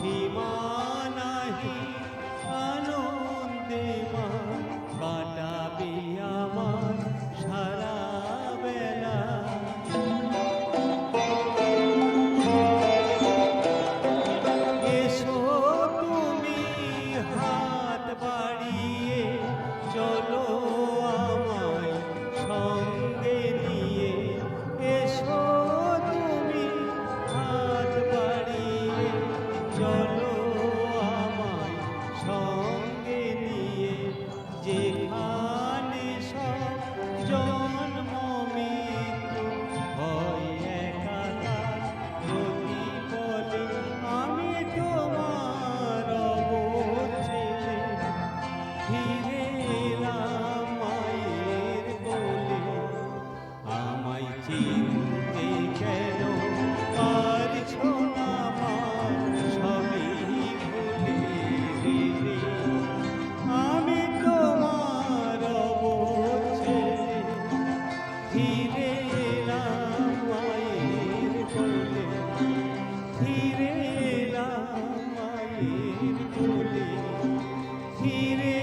সীমা নাহি আনন্দে মা কাটাবে আমার সারা বেলা। এসো তুমি হাত বাড়িয়ে চলো আমায় সঙ্গে নিয়ে। এসো তুমি হাত বাড়িয়ে চলো আমায় সঙ্গে নিয়ে। যেখানে সব জন্ম মৃত্যু হয় একাকার প্রতি পলে, আমি তোমার অবচ্ছেদে ফিরে এলাম মায়ের কোলে। আমায় চিনতে কেন পারছো না মা, সবই ভুলে গেলে। আমি তোমার অবচ্ছেদে ফিরে এলাম মায়ের কোলে। ফিরে এলাম মায়ের কোলে। ফিরে